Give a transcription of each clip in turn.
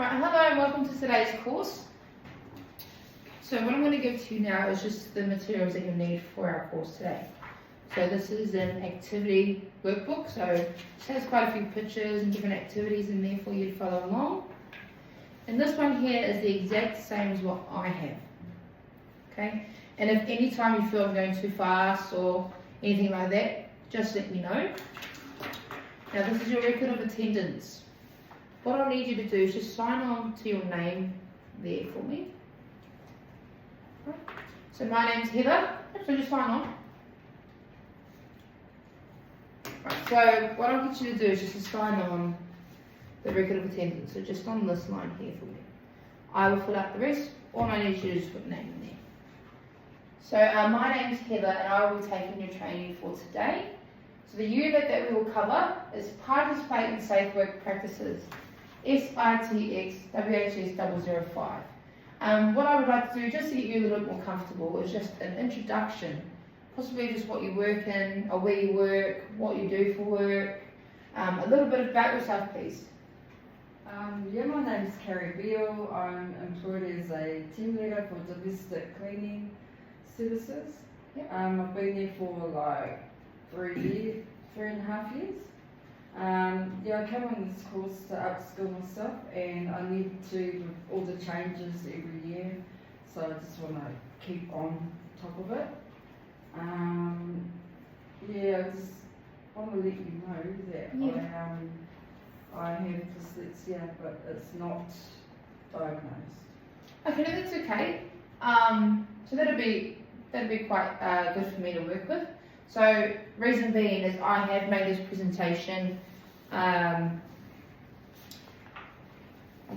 Right, hello and welcome to today's course. So what I'm going to give to you now is just the materials that you need for our course today. So this is an activity workbook, so it has quite a few pictures and different activities in there for you to follow along. And this one here is the exact same as what I have. Okay, and if any time you feel I'm going too fast or anything like that, just let me know. Now this is your record of attendance. What I need you to do is just sign on to your name there for me. Right. So my name's Heather, so just sign on. Right, so what I want you to do is just to sign on the record of attendance, so just on this line here for me. I will fill out the rest, all I need you to do is put your name in there. So my name's Heather and I will be taking your training for today. So the unit that we will cover is Participate in Safe Work Practices. SITXWHS005. What I would like to do, just to get you a little bit more comfortable, is just an introduction, possibly just what you work in, or where you work, what you do for work, a little bit about yourself, please. My name is Carrie Beale. I'm employed as a team leader for domestic cleaning services. Yep. I've been there for like 3.5 years. I came on this course to upskill myself, and I need to with all the changes every year, so I just want to keep on top of it. I just want to let you know that I have dyslexia, but it's not diagnosed. Okay, no, that's okay. So that'd be quite good for me to work with. So reason being is I have made this presentation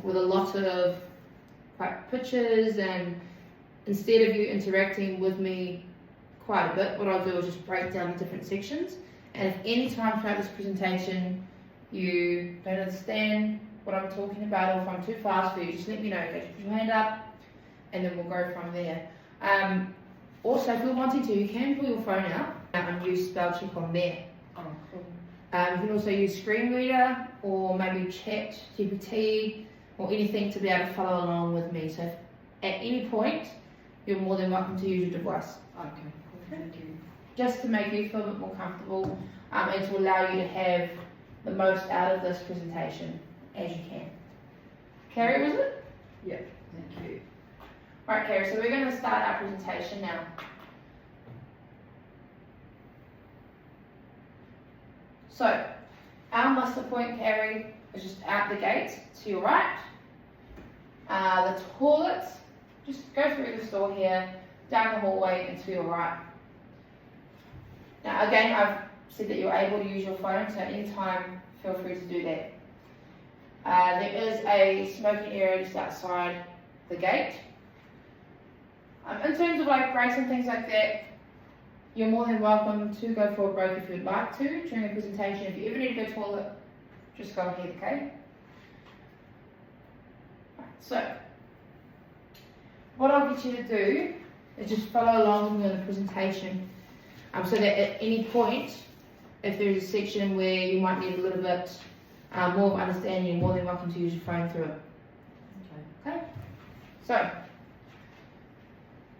with a lot of pictures, and instead of you interacting with me quite a bit, what I'll do is just break down the different sections. And if any time throughout this presentation you don't understand what I'm talking about, or if I'm too fast for you, just let me know. Just put your hand up and then we'll go from there. Also, if you're wanting to, you can pull your phone out and use spell check on there. Oh, cool. You can also use screen reader or maybe chat, GPT, or anything to be able to follow along with me. So if at any point, you're more than welcome to use your device. Okay, cool. Thank you. Just to make you feel a bit more comfortable and to allow you to have the most out of this presentation as you can. Carrie, was it? Yeah, thank you. Right, Carrie, so we're going to start our presentation now. So, our muster point, Carrie, is just out the gate to your right. The toilets, just go through this door here, down the hallway and to your right. Now again, I've said that you're able to use your phone, so at any time, feel free to do that. There is a smoking area just outside the gate. In terms of like breaks and things like that, you're more than welcome to go for a break if you'd like to during the presentation. If you ever need to go to the toilet, just go ahead, okay? Right, so, what I'll get you to do is just follow along with me on the presentation, so that at any point, if there's a section where you might need a little bit more of understanding, you're more than welcome to use your phone through it. Okay? So,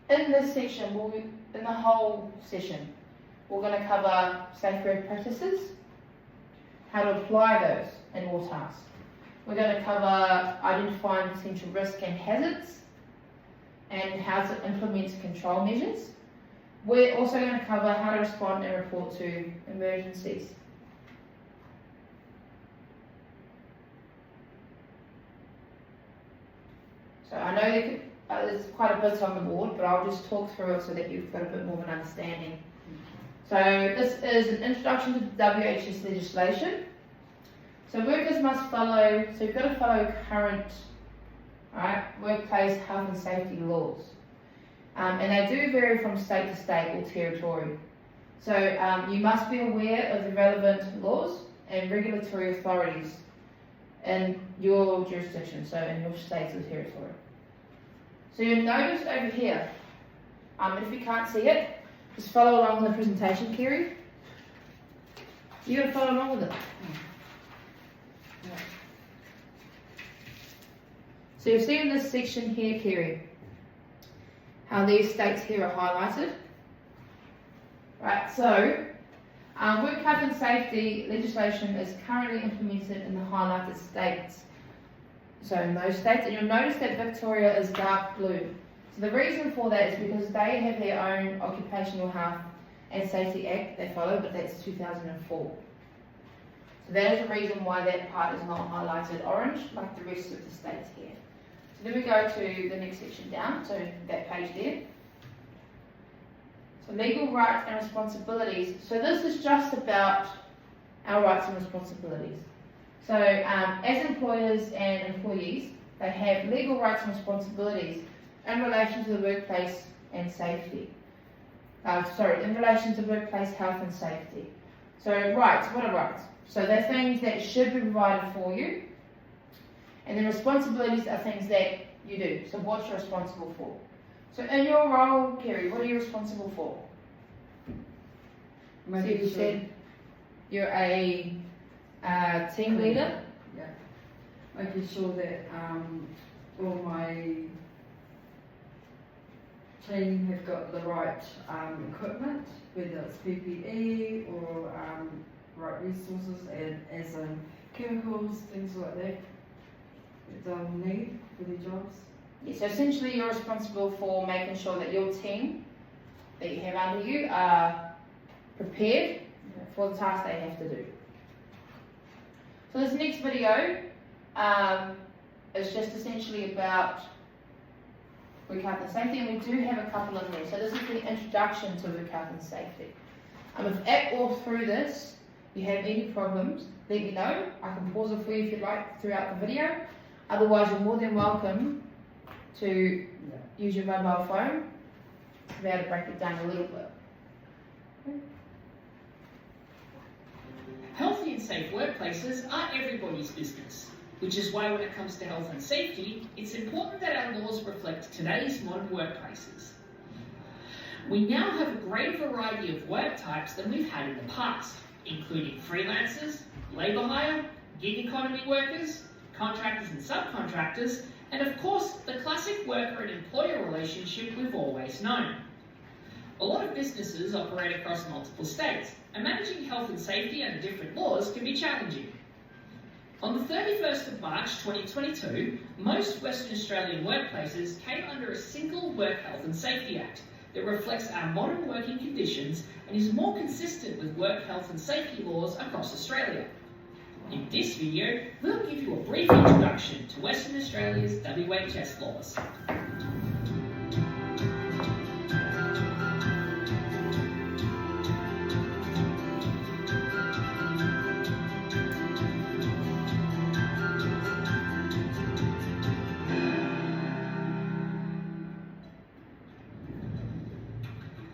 in this section, in the whole session, we're going to cover safe work practices, how to apply those in all tasks. We're going to cover identifying potential risk and hazards, and how to implement control measures. We're also going to cover how to respond and report to emergencies. So I know there's quite a bit on the board, but I'll just talk through it so that you've got a bit more of an understanding. So this is an introduction to WHS legislation. So workers must follow, so you've got to follow current workplace health and safety laws. And they do vary from state to state or territory. So you must be aware of the relevant laws and regulatory authorities in your jurisdiction, so in your state or territory. So you'll notice over here, if you can't see it, just follow along with the presentation, Kerry. You got to follow along with it. So you'll see in this section here, Kerry, how these states here are highlighted. Right, so work health and safety legislation is currently implemented in the highlighted states. So in those states, and you'll notice that Victoria is dark blue. So the reason for that is because they have their own Occupational Health and Safety Act they follow, but that's 2004. So that is the reason why that part is not highlighted orange like the rest of the states here. So then we go to the next section down, so that page there. So legal rights and responsibilities. So this is just about our rights and responsibilities. So as employers and employees, they have legal rights and responsibilities in relation to the workplace and safety. In relation to workplace health and safety. So rights, what are rights? So they're things that should be provided for you. And then responsibilities are things that you do. So what you're responsible for. So in your role, Kerry, what are you responsible for? So you said you're a team leader? Yeah. Making sure that all my team have got the right equipment, whether it's PPE or right resources, and as in chemicals, things like that they'll need for their jobs. Yeah, so essentially you're responsible for making sure that your team that you have under you are prepared for the task they have to do. So this next video is just essentially about work health and safety, and we do have a couple in there. So this is the introduction to work health and safety. If at or through this you have any problems, let me know. I can pause it for you if you'd like throughout the video. Otherwise, you're more than welcome to use your mobile phone to be able to break it down a little bit. Healthy and safe workplaces are everybody's business, which is why when it comes to health and safety, it's important that our laws reflect today's modern workplaces. We now have a greater variety of work types than we've had in the past, including freelancers, labour hire, gig economy workers, contractors and subcontractors, and of course, the classic worker and employer relationship we've always known. A lot of businesses operate across multiple states, and managing health and safety under different laws can be challenging. On the 31st of March 2022, most Western Australian workplaces came under a single Work Health and Safety Act that reflects our modern working conditions and is more consistent with work health and safety laws across Australia. In this video, we'll give you a brief introduction to Western Australia's WHS laws.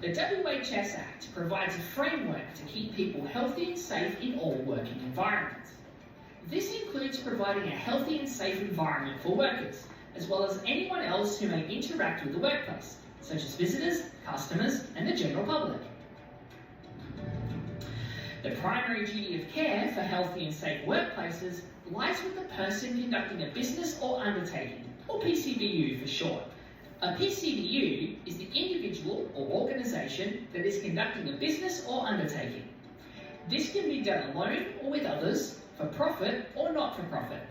The WHS Act provides a framework to keep people healthy and safe in all working environments. This includes providing a healthy and safe environment for workers, as well as anyone else who may interact with the workplace, such as visitors, customers, and the general public. The primary duty of care for healthy and safe workplaces lies with the person conducting a business or undertaking, or PCBU for short. A PCBU is the individual or organisation that is conducting a business or undertaking. This can be done alone or with others, for profit or not for profit.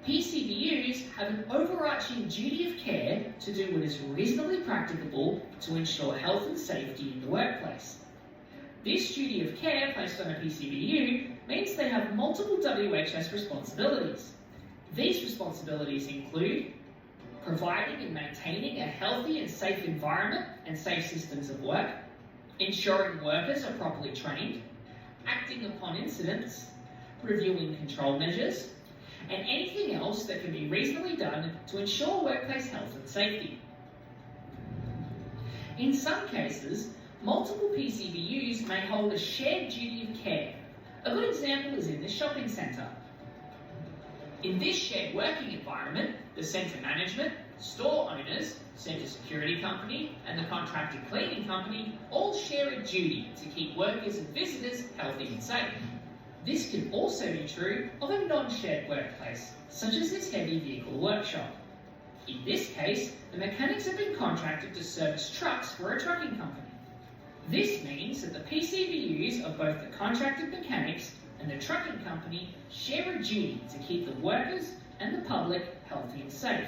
PCBUs have an overarching duty of care to do what is reasonably practicable to ensure health and safety in the workplace. This duty of care placed on a PCBU means they have multiple WHS responsibilities. These responsibilities include providing and maintaining a healthy and safe environment and safe systems of work, ensuring workers are properly trained, acting upon incidents, reviewing control measures, and anything else that can be reasonably done to ensure workplace health and safety. In some cases, multiple PCBUs may hold a shared duty of care. A good example is in the shopping centre. In this shared working environment, the centre management, store owners, centre security company, and the contracted cleaning company all share a duty to keep workers and visitors healthy and safe. This can also be true of a non-shared workplace, such as this heavy vehicle workshop. In this case, the mechanics have been contracted to service trucks for a trucking company. This means that the PCBUs of both the contracted mechanics and the trucking company share a duty to keep the workers and the public healthy and safe.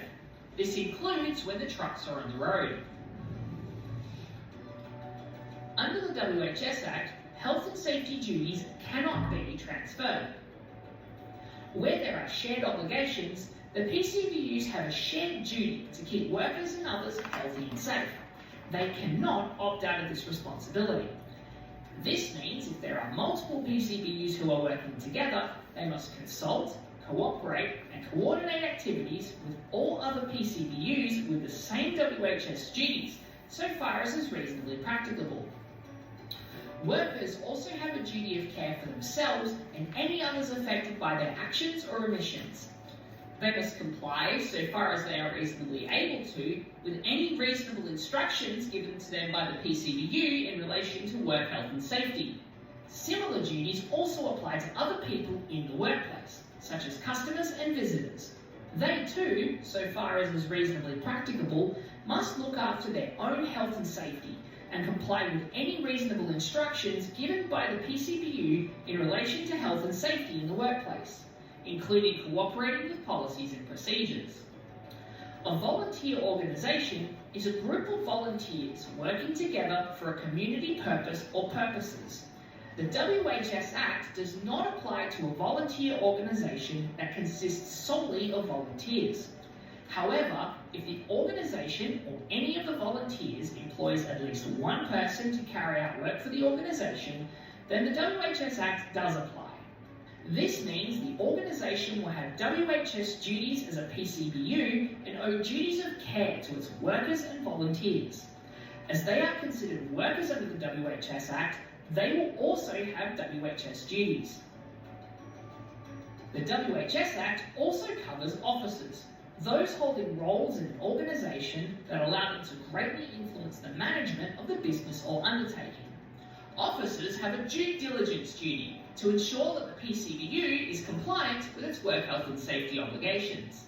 This includes when the trucks are on the road. Under the WHS Act, health and safety duties cannot be transferred. Where there are shared obligations, the PCBUs have a shared duty to keep workers and others healthy and safe. They cannot opt out of this responsibility. This means if there are multiple PCBUs who are working together, they must consult, cooperate and coordinate activities with all other PCBUs with the same WHS duties, so far as is reasonably practicable. Workers also have a duty of care for themselves and any others affected by their actions or omissions. They must comply, so far as they are reasonably able to, with any reasonable instructions given to them by the PCBU in relation to work health and safety. Similar duties also apply to other people in the workplace, such as customers and visitors. They too, so far as is reasonably practicable, must look after their own health and safety and comply with any reasonable instructions given by the PCBU in relation to health and safety in the workplace, including cooperating with policies and procedures. A volunteer organisation is a group of volunteers working together for a community purpose or purposes. The WHS Act does not apply to a volunteer organisation that consists solely of volunteers. However, if the organisation or any of the volunteers employs at least one person to carry out work for the organisation, then the WHS Act does apply. This means the organisation will have WHS duties as a PCBU and owe duties of care to its workers and volunteers. As they are considered workers under the WHS Act, they will also have WHS duties. The WHS Act also covers officers, those holding roles in an organisation that allow them to greatly influence the management of the business or undertaking. Officers have a due diligence duty to ensure that the PCBU is compliant with its work health and safety obligations.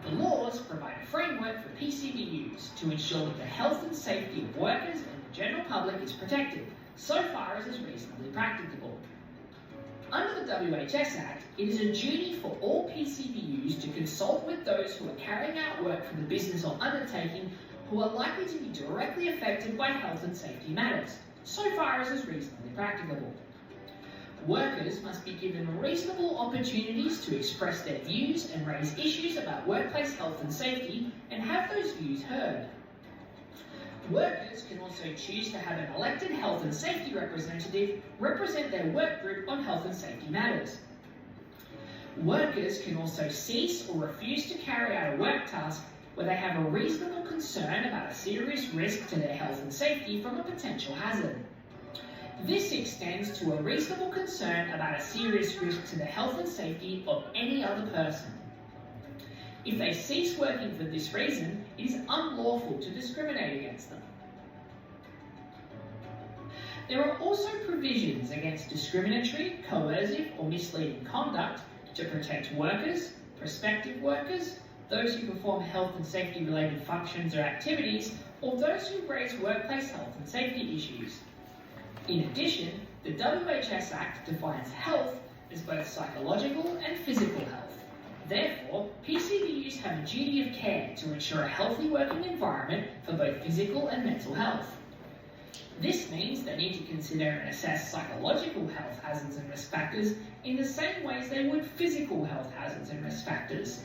The laws provide a framework for PCBUs to ensure that the health and safety of workers and the general public is protected, so far as is reasonably practicable. Under the WHS Act, it is a duty for all PCBUs to consult with those who are carrying out work for the business or undertaking who are likely to be directly affected by health and safety matters, so far as is reasonably practicable. Workers must be given reasonable opportunities to express their views and raise issues about workplace health and safety and have those views heard. Workers can also choose to have an elected health and safety representative represent their work group on health and safety matters. Workers can also cease or refuse to carry out a work task where they have a reasonable concern about a serious risk to their health and safety from a potential hazard. This extends to a reasonable concern about a serious risk to the health and safety of any other person. If they cease working for this reason, it is unlawful to discriminate against them. There are also provisions against discriminatory, coercive or misleading conduct to protect workers, prospective workers, those who perform health and safety related functions or activities, or those who raise workplace health and safety issues. In addition, the WHS Act defines health as both psychological and physical health. Therefore, PCBUs have a duty of care to ensure a healthy working environment for both physical and mental health. This means they need to consider and assess psychological health hazards and risk factors in the same ways they would physical health hazards and risk factors.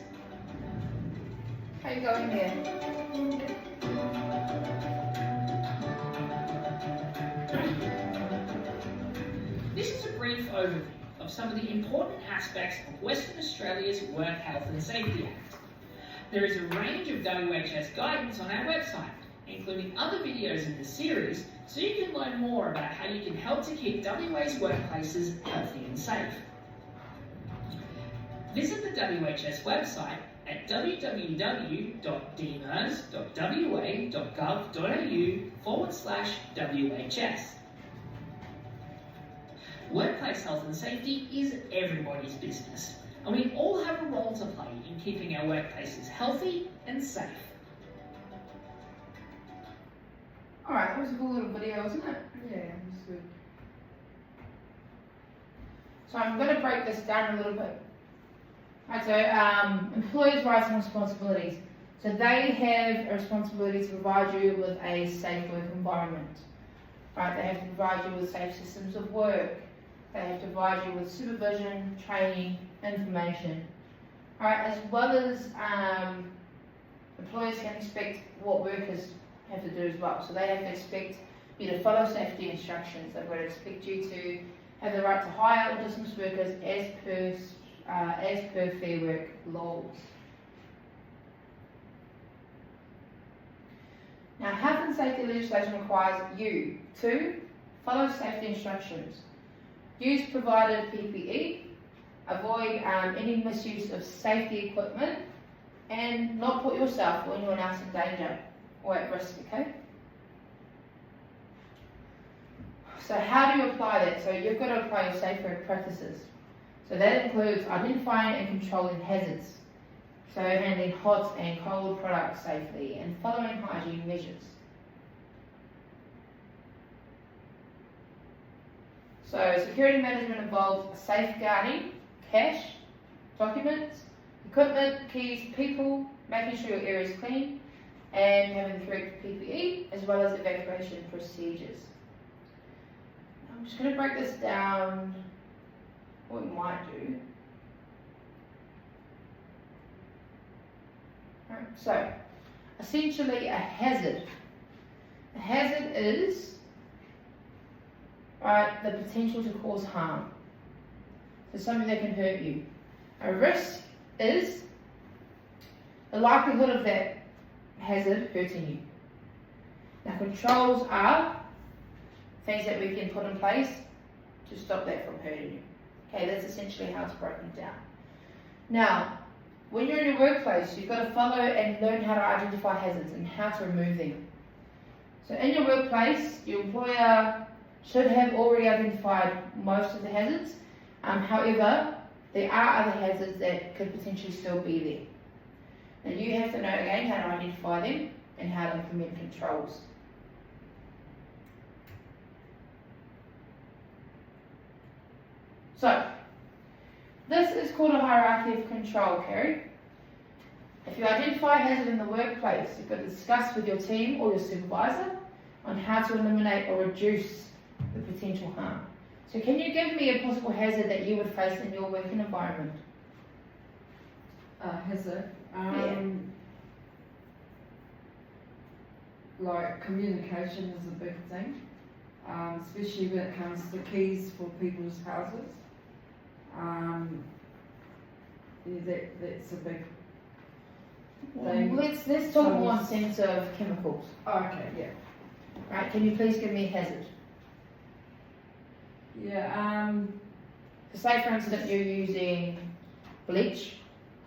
How you going there? This is a brief overview of some of the important aspects of Western Australia's Work Health and Safety Act. There is a range of WHS guidance on our website, including other videos in this series, so you can learn more about how you can help to keep WA's workplaces healthy and safe. Visit the WHS website at www.dmers.wa.gov.au/WHS. Workplace health and safety is everybody's business, and we all have a role to play in keeping our workplaces healthy and safe. Alright, that was a cool little video, wasn't it? Yeah, that's good. So I'm going to break this down a little bit. Right, so employers' rights and responsibilities. So they have a responsibility to provide you with a safe work environment. Right, they have to provide you with safe systems of work. They have to provide you with supervision, training, information. Right, as well as employers can expect what workers have to do as well. So they have to expect you to follow safety instructions. They've got to expect you to have the right to hire or dismiss workers as per Fair Work laws. Now, health and safety legislation requires you to follow safety instructions, use provided PPE, avoid any misuse of safety equipment, and not put yourself or anyone else in danger or at risk, okay? So how do you apply that? So you've got to apply your safe work practices. So that includes identifying and controlling hazards, so handling hot and cold products safely, and following hygiene measures. So security management involves safeguarding cash, documents, equipment, keys, people, making sure your area is clean, and having the correct PPE, as well as evacuation procedures. I'm just going to break this down, what we might do. Right, so, essentially a hazard. A hazard is the potential to cause harm. So something that can hurt you. A risk is the likelihood of that hazard hurting you. Now controls are things that we can put in place to stop that from hurting you. Okay, that's essentially how it's broken down. Now, when you're in your workplace, you've got to follow and learn how to identify hazards and how to remove them. So in your workplace, your employer should have already identified most of the hazards. However, there are other hazards that could potentially still be there. And you have to know again how to identify them and how to implement controls. So, this is called a hierarchy of control, Carrie. If you identify a hazard in the workplace, you've got to discuss with your team or your supervisor on how to eliminate or reduce the potential harm. So can you give me a possible hazard that you would face in your working environment? Hazard? Yeah. Like communication is a big thing, especially when it comes to keys for people's houses. That's a big thing. Let's talk more in sense of chemicals. Oh, okay, yeah. Right, can you please give me a hazard? Yeah, So say for instance you're using bleach,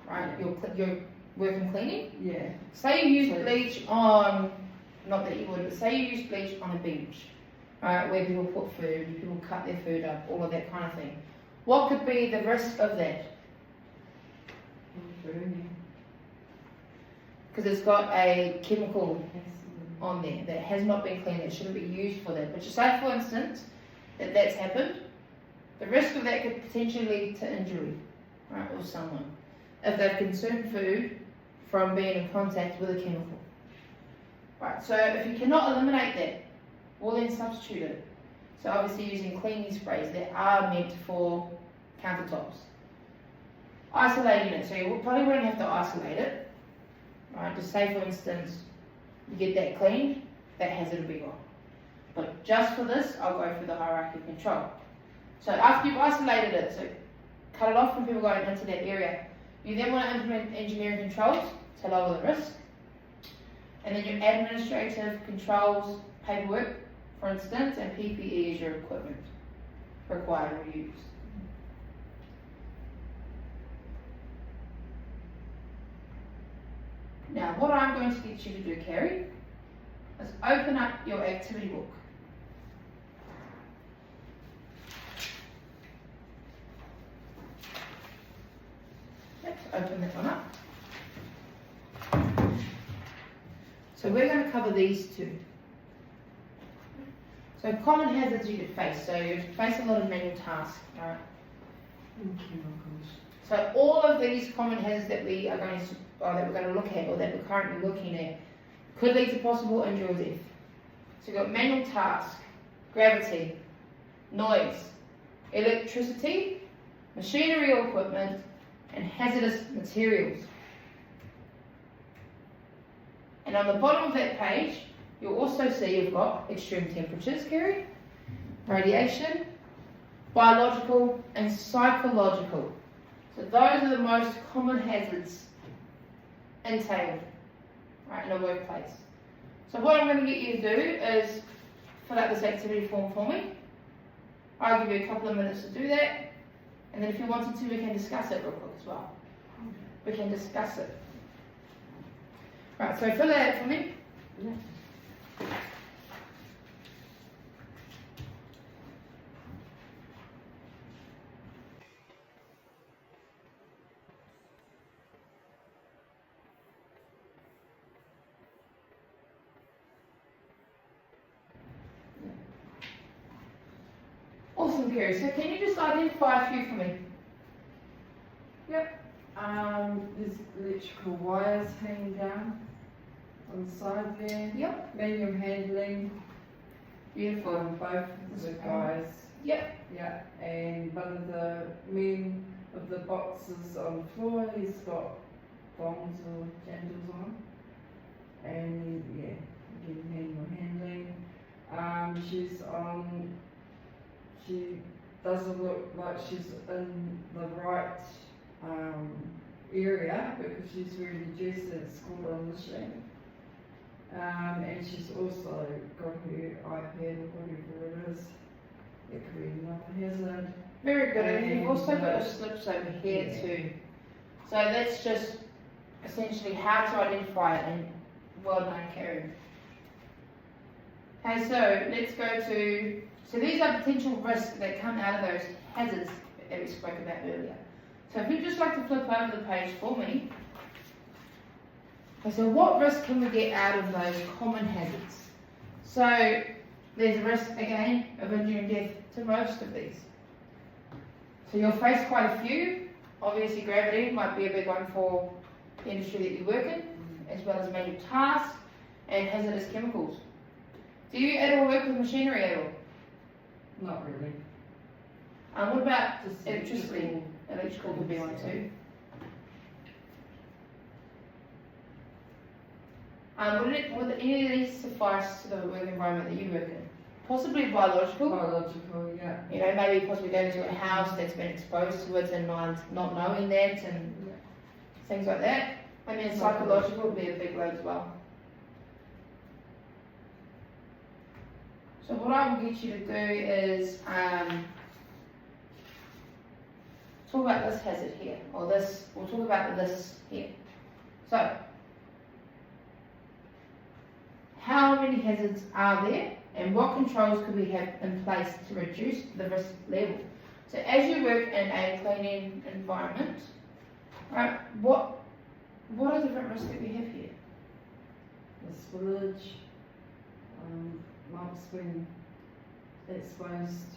right? You're working cleaning. yeah. Say you use bleach on, not that you would, but say you use bleach on a bench, right, where people put food, people cut their food up, all of that kind of thing. What could be the risk of that? Burning. Because it's got a chemical on there that has not been cleaned, that shouldn't be used for that. But just say for instance that that's happened, the risk of that could potentially lead to injury, right, or someone, if they've consumed food from being in contact with a chemical. Right, so if you cannot eliminate that, well then substitute it. So obviously using cleaning sprays that are meant for countertops. Isolating it, so you probably won't have to isolate it, right? Just say for instance, you get that cleaned, that hazard will be gone. But just for this, I'll go through the hierarchy of control. So after you've isolated it, so cut it off from people going into that area, you then want to implement engineering controls to lower the risk. And then your administrative controls, paperwork, for instance, and PPE is your equipment required or used. Now, what I'm going to get you to do, Carrie, is open up your activity book. Let's open that one up. So we're going to cover these two. So common hazards you could face. So you face a lot of manual tasks, right? So all of these common hazards that we are going to, or that we're going to look at, or that we're currently looking at, could lead to possible injury or death. So you've got manual task, gravity, noise, electricity, machinery or equipment, and hazardous materials. And on the bottom of that page, you'll also see you've got extreme temperatures, Kerry, radiation, biological, and psychological. So those are the most common hazards entailed, right, in a workplace. So what I'm going to get you to do is fill out this activity form for me. I'll give you a couple of minutes to do that, and then if you wanted to, we can discuss it real quick as well. We can discuss it. Right, so fill that out for me. Yeah. Awesome, Kerry. So can you just identify a few for me? Yep. There's electrical wires hanging down on the side there. Yep. Manual handling Beautiful. on both of the guys. Yep. Yeah, and one of the men of the boxes on the floor, he's got bombs or jandals on. And yeah, again, manual handling. She doesn't look like she's in the right area because she's wearing a dress that's called on the machine. And she's also got her iPad or whatever it is. It could be another hazard. Very good. And you've And, also got your slips over here yeah. too. So that's just essentially how to identify it, and well done, Kerry. Okay, so let's go to, so these are potential risks that come out of those hazards that we spoke about earlier. So if you'd just like to flip over the page for me. Okay, so what risk can we get out of those common hazards? So there's a risk, again, of injury and death to most of these. So you'll face quite a few. Obviously gravity might be a big one for the industry that you work in, as well as manual tasks and hazardous chemicals. Do you at all work with machinery at all? Not really. What about Just electricity? Electrical could be one too. Would any of these suffice to the work environment that you work in? Possibly biological. Biological, yeah. You know, maybe possibly going to a house that's been exposed to it and not knowing that and Yeah. things like that. I mean, psychological would be a big load as well. So what I will get you to do is talk about this hazard here, or this, we'll talk about this here. So, how many hazards are there, and what controls could we have in place to reduce the risk level? So as you work in a cleaning environment, right, what are different risks that we have here? The spillage, mops being exposed,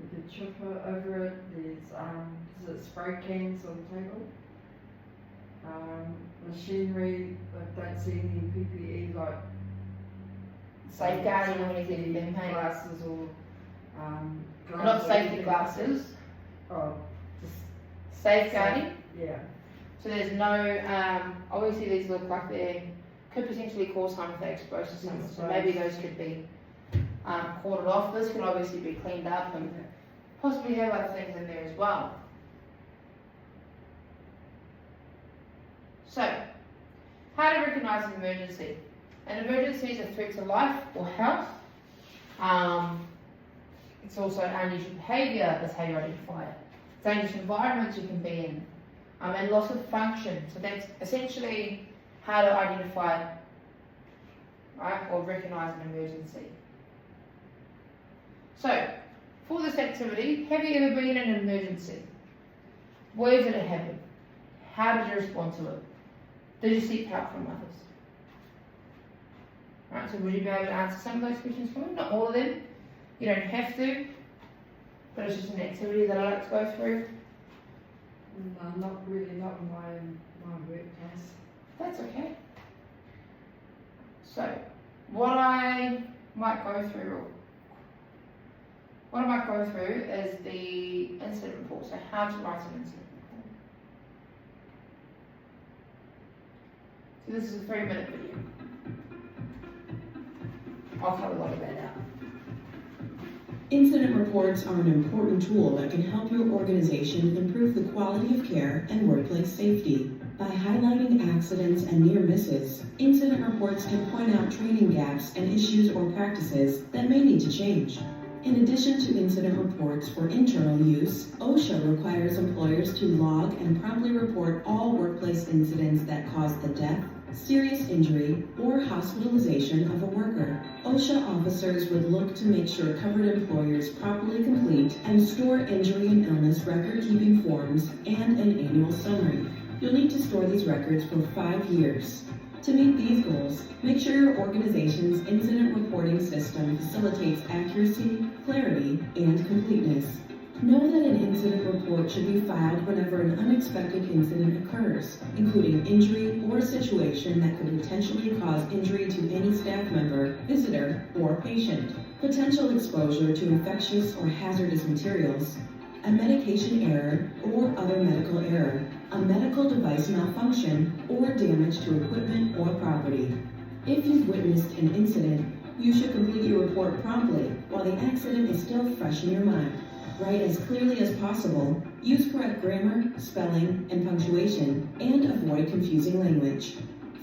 you could trip over it, there's spray cans on the table. Machinery, I don't see any PPE like Safeguarding or anything, then, hey? glasses or gloves Not or safety anything. glasses, Oh, just safeguarding. yeah. So there's no, obviously these look like they could potentially cause harm if they're exposed to someone. So maybe those could be corded off. This could obviously be cleaned up and possibly have other things in there as well. So, how to recognise an emergency. An emergency is a threat to life or health. It's also unusual behaviour, that's how you identify it. Dangerous environments you can be in. And loss of function. So that's essentially how to identify, right, or recognise an emergency. So, for this activity, have you ever been in an emergency? Where did it happen? How did you respond to it? Did you seek help from others? Right, so would you be able to answer some of those questions for me? Not all of them. You don't have to, but it's just an activity that I like to go through. No, not really, not in my workplace. That's okay. So, what I might go through is the incident report. So, how to write an incident report. So, this is a 3-minute video. I'll cut a lot of that out. Incident reports are an important tool that can help your organization improve the quality of care and workplace safety. By highlighting accidents and near misses, incident reports can point out training gaps and issues or practices that may need to change. In addition to incident reports for internal use, OSHA requires employers to log and promptly report all workplace incidents that cause the death, serious injury, or hospitalization of a worker. OSHA officers would look to make sure covered employers properly complete and store injury and illness record-keeping forms and an annual summary. You'll need to store these records for 5 years. To meet these goals, make sure your organization's incident reporting system facilitates accuracy, clarity, and completeness. Know that an incident report should be filed whenever an unexpected incident occurs, including injury or a situation that could potentially cause injury to any staff member, visitor, or patient, potential exposure to infectious or hazardous materials, a medication error or other medical error, a medical device malfunction, or damage to equipment or property. If you've witnessed an incident, you should complete your report promptly while the accident is still fresh in your mind. Write as clearly as possible, use correct grammar, spelling, and punctuation, and avoid confusing language.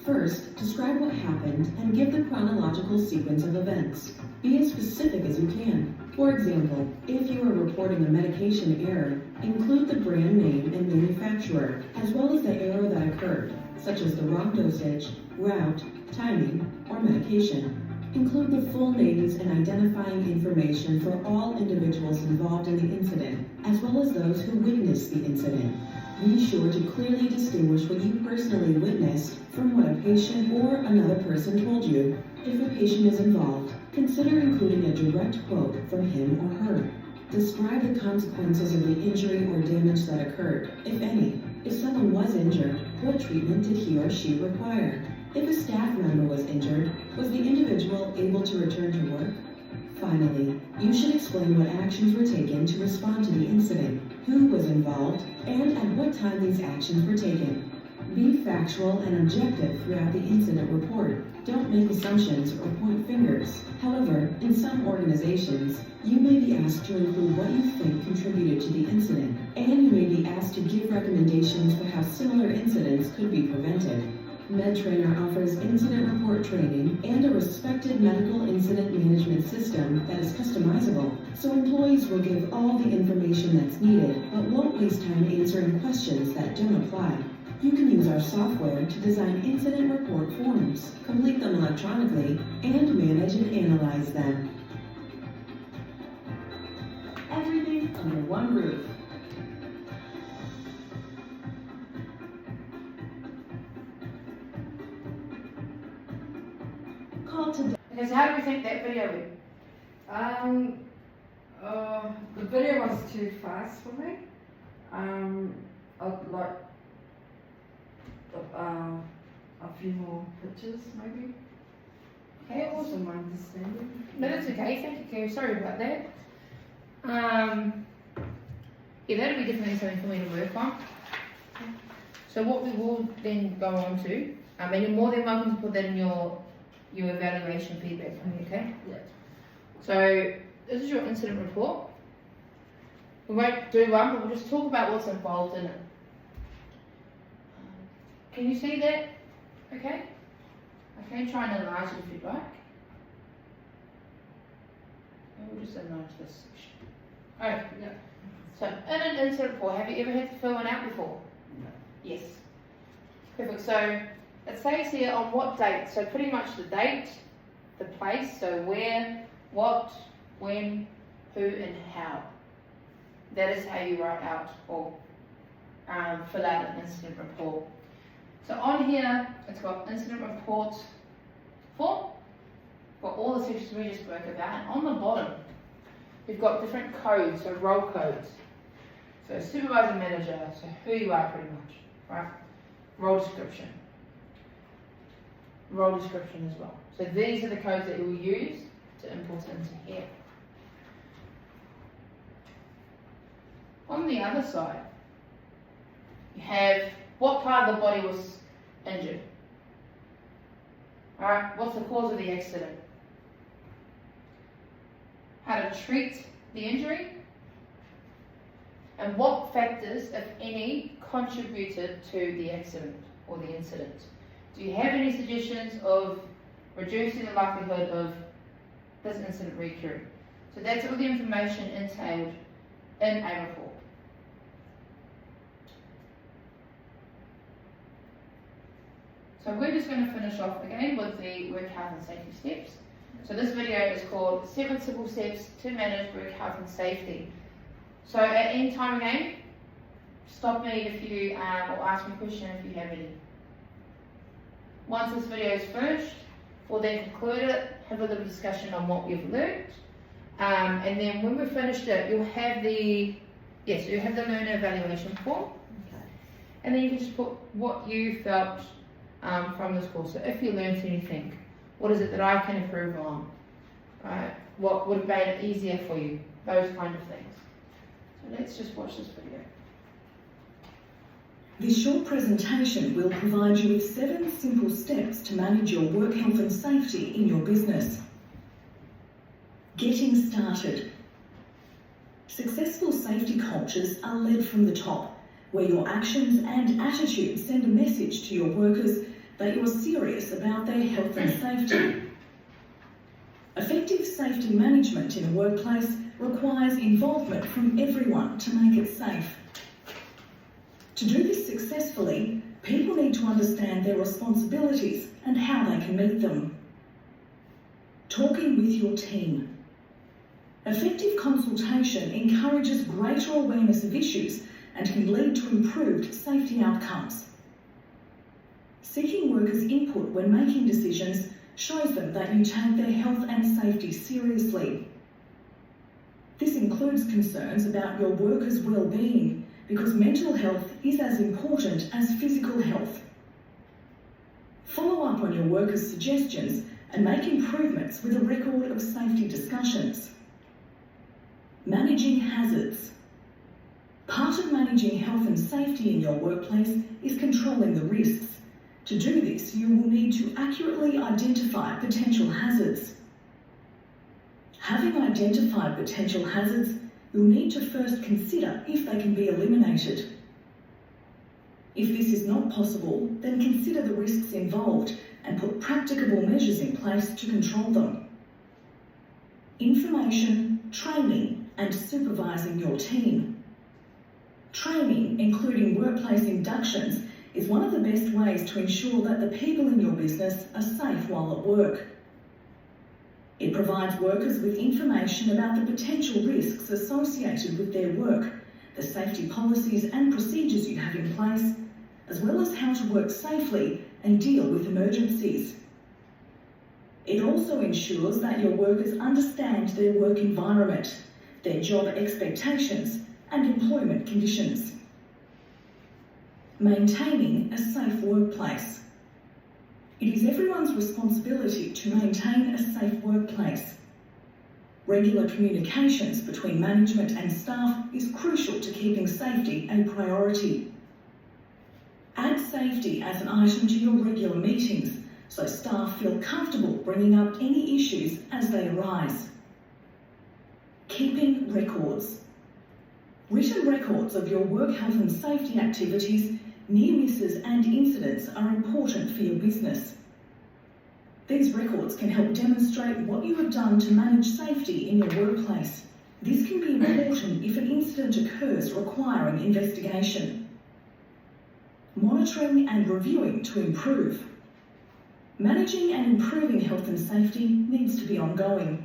First, describe what happened and give the chronological sequence of events. Be as specific as you can. For example, if you are reporting a medication error, include the brand name and manufacturer, as well as the error that occurred, such as the wrong dosage, route, timing, or medication. Include the full names and identifying information for all individuals involved in the incident, as well as those who witnessed the incident. Be sure to clearly distinguish what you personally witnessed from what a patient or another person told you. If a patient is involved, consider including a direct quote from him or her. Describe the consequences of the injury or damage that occurred, if any. If someone was injured, what treatment did he or she require? If a staff member was injured, was the individual able to return to work? Finally, you should explain what actions were taken to respond to the incident, who was involved, and at what time these actions were taken. Be factual and objective throughout the incident report. Don't make assumptions or point fingers. However, in some organizations, you may be asked to include what you think contributed to the incident, and you may be asked to give recommendations for how similar incidents could be prevented. MedTrainer offers incident report training and a respected medical incident management system that is customizable, so employees will give all the information that's needed, but won't waste time answering questions that don't apply. You can use our software to design incident report forms, complete them electronically, and manage and analyze them. Everything under one roof. Call to Okay, so how do we think that video went? The video was too fast for me. I'd like a few more pictures, maybe. Okay, Also awesome. my understanding. No, that's okay. Thank you. Sorry about that. Yeah, that'll be definitely something for me to work on. So what we will then go on to, you're more than welcome to put that in your evaluation feedback for me, okay? Yeah. So this is your incident report. We won't do one, but we'll just talk about what's involved in it. Can you see that? Okay? I can try and enlarge it if you'd like. And we'll just enlarge this section. Alright, Yeah. so in an incident report, have you ever had to fill one out before? No. Yes. Perfect. So it says here on what date. So pretty much the date, the place, so where, what, when, who, and how. That is how you write out or fill out an incident report. So on here, it's got incident report form for all the sections we just spoke about. And on the bottom, we've got different codes, so role codes. So supervisor, manager, so who you are pretty much, right? Role description as well. So these are the codes that you will use to import into here. On the other side, you have what part of the body was injured. Alright, what's the cause of the accident? How to treat the injury, and what factors, if any, contributed to the accident or the incident. Do you have any suggestions of reducing the likelihood of this incident recurring? So that's all the information entailed in a report. So we're just going to finish off again with the work health and safety steps. So this video is called 7 Simple Steps to Manage Work Health and Safety. So at any time again, stop me if you, or ask me a question if you have any. Once this video is finished, we'll then conclude it, have a little discussion on what we've learned, and then when we've finished it, you'll have the learner evaluation form, and then you can just put what you felt from this course. So if you learned anything, what is it that I can improve on? Right? What would have made it easier for you? Those kind of things. So let's just watch this video. This short presentation will provide you with 7 simple steps to manage your work health and safety in your business. Getting started. Successful safety cultures are led from the top, where your actions and attitudes send a message to your workers that you are serious about their health and safety. Effective safety management in a workplace requires involvement from everyone to make it safe. To do this successfully, people need to understand their responsibilities and how they can meet them. Talking with your team. Effective consultation encourages greater awareness of issues and can lead to improved safety outcomes. Seeking workers' input when making decisions shows them that you take their health and safety seriously. This includes concerns about your workers' well-being, because mental health is as important as physical health. Follow up on your workers' suggestions and make improvements with a record of safety discussions. Managing hazards. Part of managing health and safety in your workplace is controlling the risks. To do this, you will need to accurately identify potential hazards. Having identified potential hazards, you'll need to first consider if they can be eliminated. If this is not possible, then consider the risks involved and put practicable measures in place to control them. Information, training, and supervising your team. Training, including workplace inductions, is one of the best ways to ensure that the people in your business are safe while at work. It provides workers with information about the potential risks associated with their work, the safety policies and procedures you have in place, as well as how to work safely and deal with emergencies. It also ensures that your workers understand their work environment, their job expectations, and employment conditions. Maintaining a safe workplace. It is everyone's responsibility to maintain a safe workplace. Regular communications between management and staff is crucial to keeping safety a priority. Add safety as an item to your regular meetings so staff feel comfortable bringing up any issues as they arise. Keeping records. Written records of your work health and safety activities, near misses and incidents are important for your business. These records can help demonstrate what you have done to manage safety in your workplace. This can be important if an incident occurs requiring investigation. monitoring and reviewing to improve. Managing and improving health and safety needs to be ongoing.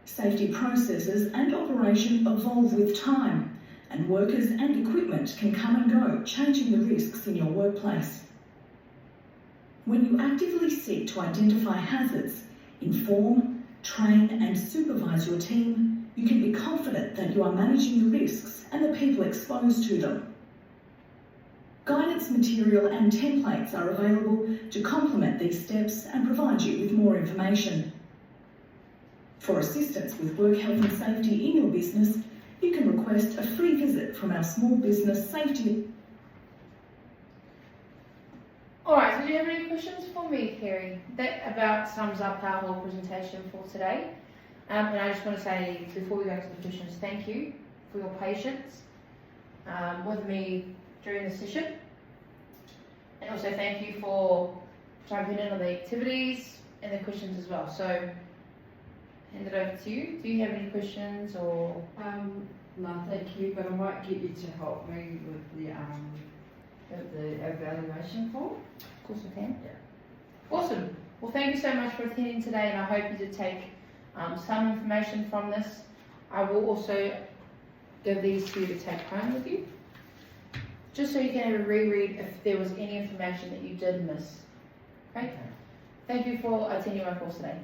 Safety processes and operation evolve with time, and workers and equipment can come and go, changing the risks in your workplace. When you actively seek to identify hazards, inform, train and supervise your team, you can be confident that you are managing the risks and the people exposed to them. Guidance material and templates are available to complement these steps and provide you with more information. For assistance with work health and safety in your business, you can request a free visit from our Small Business Safety. Alright, so do you have any questions for me, Kerry? That about sums up our whole presentation for today. And I just want to say, before we go to the questions, thank you for your patience with me during the session. And also thank you for jumping in on the activities and the questions as well. So, hand it over to you. Do you have any questions or? No, thank you, but I might get you to help me with the evaluation form. Of course I can. Yeah. Awesome. Well, thank you so much for attending today, and I hope you did take some information from this. I will also give these to you to take home with you, just so you can have a reread if there was any information that you did miss. Okay? Thank you for attending my course today.